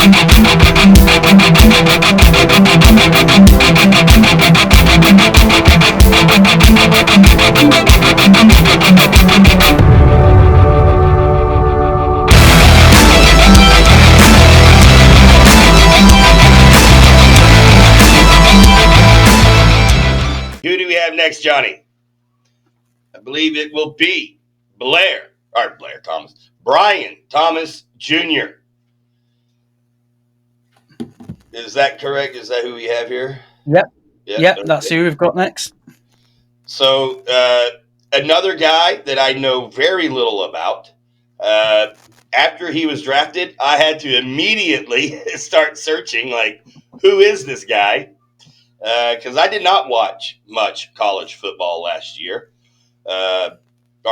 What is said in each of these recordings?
Who do we have next, Johnny? I believe it will be Brian Thomas Jr. Is that correct? Is that who we have here? Yep. Yep, that's who we've got next. So another guy that I know very little about. After he was drafted, I had to immediately start searching, like, who is this guy? Because I did not watch much college football last year, or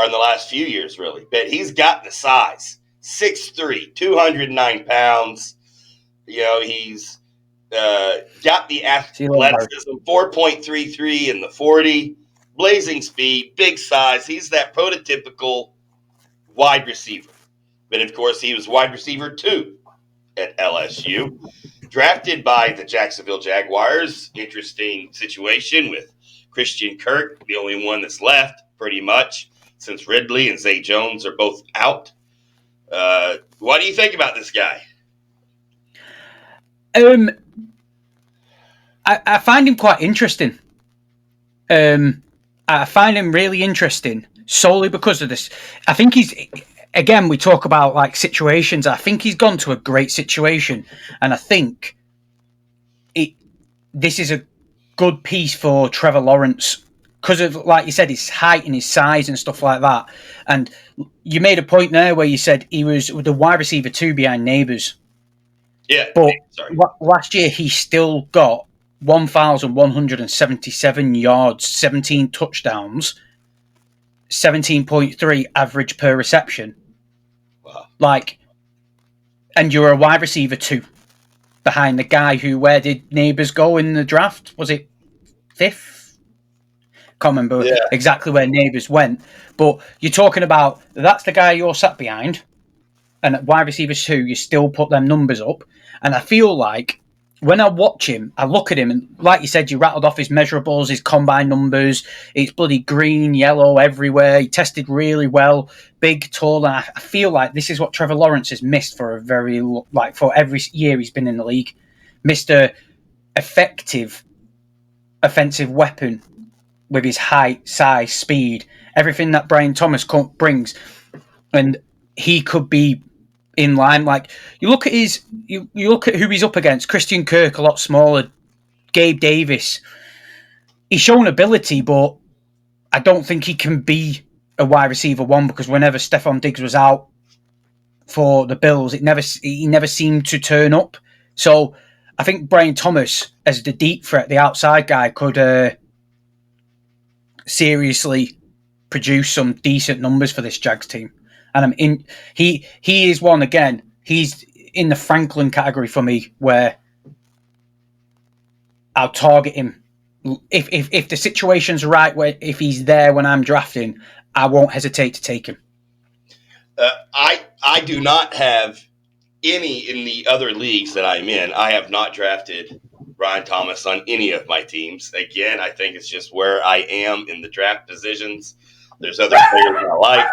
in the last few years, really. But he's got the size, 6'3", 209 pounds. You know, he's got the athleticism, 4.33 in the 40, blazing speed, big size. He's that prototypical wide receiver. But, of course, he was wide receiver 2 at LSU. Drafted by the Jacksonville Jaguars. Interesting situation with Christian Kirk, the only one that's left, pretty much, since Ridley and Zay Jones are both out. What do you think about this guy? I find him quite interesting. I find him really interesting solely because of this. I think he's, again, we talk about like situations. I think he's gone to a great situation, and I think this is a good piece for Trevor Lawrence because of, like you said, his height and his size and stuff like that. And you made a point there where you said he was the wide receiver 2 behind Neighbors. Yeah, but last year he still got 1,177 yards, 17 touchdowns, 17.3 average per reception. Wow. Like, and you're a wide receiver 2 behind the guy who, where did Neighbors go in the draft? Was it 5th? Can't remember exactly where Neighbors went. But you're talking about, that's the guy you're sat behind. And at wide receiver 2, you still put them numbers up. And I feel like when I watch him, I look at him, and like you said, you rattled off his measurables, his combine numbers. It's bloody green, yellow everywhere. He tested really well, big, tall. And I feel like this is what Trevor Lawrence has missed for for every year he's been in the league. Missed a effective offensive weapon with his height, size, speed, everything that Brian Thomas brings. And he could be in line. Like, you look at you look at who he's up against. Christian Kirk, a lot smaller. Gabe Davis. He's shown ability, but I don't think he can be a wide receiver 1 because whenever Stephon Diggs was out for the Bills, he never seemed to turn up. So I think Brian Thomas, as the deep threat, the outside guy, could seriously produce some decent numbers for this Jags team. And he is one, again, he's in the Franklin category for me, where I'll target him. If the situation's right, where if he's there when I'm drafting, I won't hesitate to take him. I do not have any in the other leagues that I'm in. I have not drafted Brian Thomas on any of my teams. Again, I think it's just where I am in the draft positions. There's other players I like.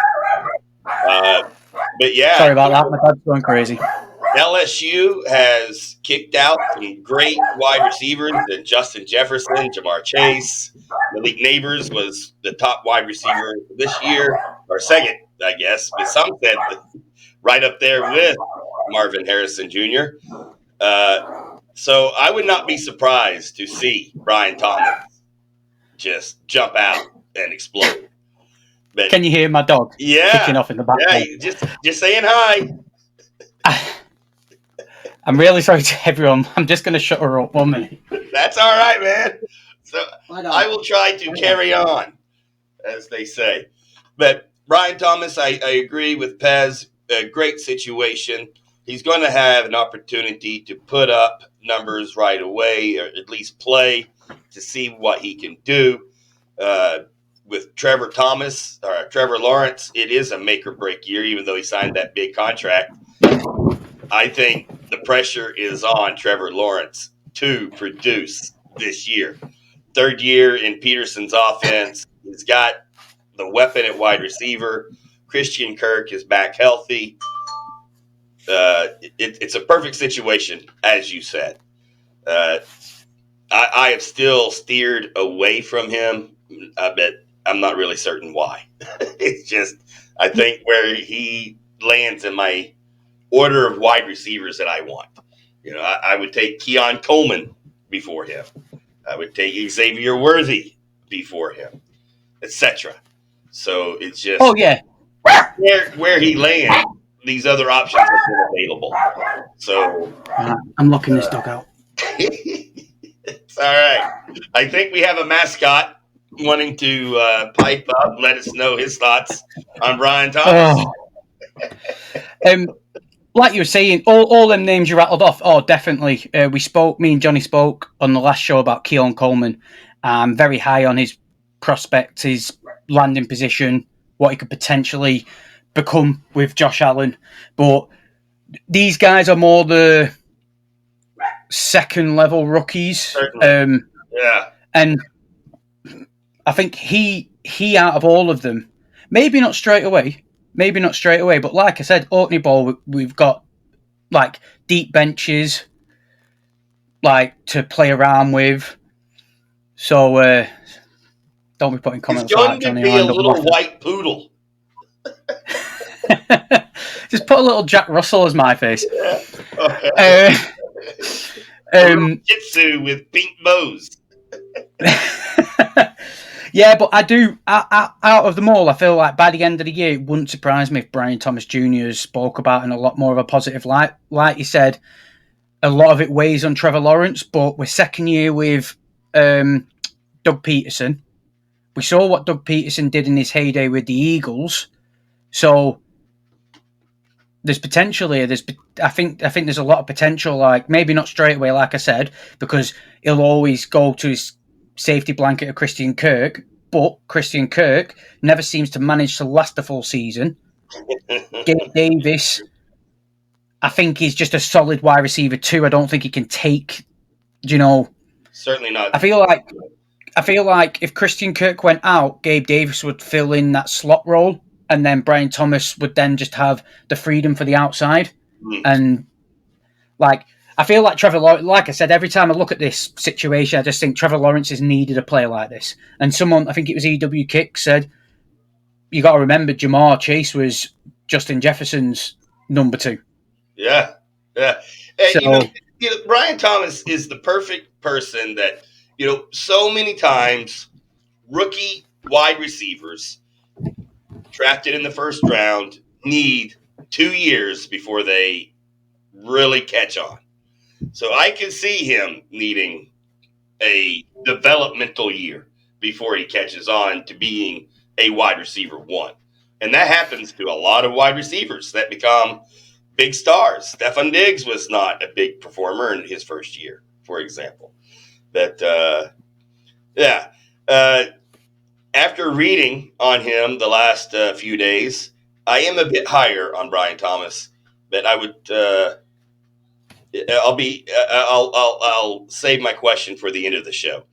But yeah. Sorry about that. My dad's going crazy. LSU has kicked out some great wide receivers, and Justin Jefferson, Jamar Chase. Malik Neighbors was the top wide receiver this year, or second, I guess. But some said right up there with Marvin Harrison Jr. So I would not be surprised to see Brian Thomas just jump out and explode. But, can you hear my dog kicking off in the background? Yeah, just saying hi. I'm really sorry to everyone. I'm just going to shut her up 1 minute. That's all right, man. So I will try to carry on, as they say. But Brian Thomas, I agree with Pez. A great situation. He's going to have an opportunity to put up numbers right away, or at least play, to see what he can do. With Trevor Lawrence, it is a make or break year, even though he signed that big contract. I think the pressure is on Trevor Lawrence to produce this year. Third year in Peterson's offense. He's got the weapon at wide receiver. Christian Kirk is back healthy. It's a perfect situation, as you said. Uh, I have still steered away from him, but I'm not really certain why. It's just, I think where he lands in my order of wide receivers that I want. I would take Keon Coleman before him. I would take Xavier Worthy before him, etc. So it's just Oh yeah, where he lands, these other options have been available. So I'm looking this dog out. it's all right. I think we have a mascot wanting to pipe up, let us know his thoughts on Brian Thomas. Oh. Like you were saying, all them names you rattled off. Oh, definitely. Me and Johnny spoke on the last show about Keon Coleman. Very high on his prospect, his landing position, what he could potentially become with Josh Allen. But these guys are more the second level rookies. Yeah. And I think he out of all of them, maybe not straight away, but like I said, OrkneyBowl, we've got like deep benches, like to play around with. So don't be putting comments He's like going that, to Johnny. be a little white poodle. Just put a little Jack Russell as my face. Yeah. Jitsu with pink bows. Yeah, but I do. Out of them all, I feel like by the end of the year, it wouldn't surprise me if Brian Thomas Jr. spoke about in a lot more of a positive light. Like you said, a lot of it weighs on Trevor Lawrence, but we're second year with Doug Peterson. We saw what Doug Peterson did in his heyday with the Eagles, so there's potential here. I think there's a lot of potential. Like maybe not straight away, like I said, because he'll always go to his safety blanket of Christian Kirk, but Christian Kirk never seems to manage to last a full season. Gabe Davis, I think he's just a solid wide receiver too. I don't think he can take, Certainly not. I feel like if Christian Kirk went out, Gabe Davis would fill in that slot role, and then Brian Thomas would then just have the freedom for the outside. And I feel like Trevor Lawrence, like I said, every time I look at this situation, I just think Trevor Lawrence has needed a player like this. And someone, I think it was EW Kick, said, you got to remember Jamar Chase was Justin Jefferson's number 2. Yeah. So, Brian Thomas is the perfect person that, so many times rookie wide receivers drafted in the first round need 2 years before they really catch on. So I can see him needing a developmental year before he catches on to being a wide receiver 1. And that happens to a lot of wide receivers that become big stars. Stephon Diggs was not a big performer in his first year, for example. But, after reading on him the last few days, I am a bit higher on Brian Thomas, but I would I'll save my question for the end of the show.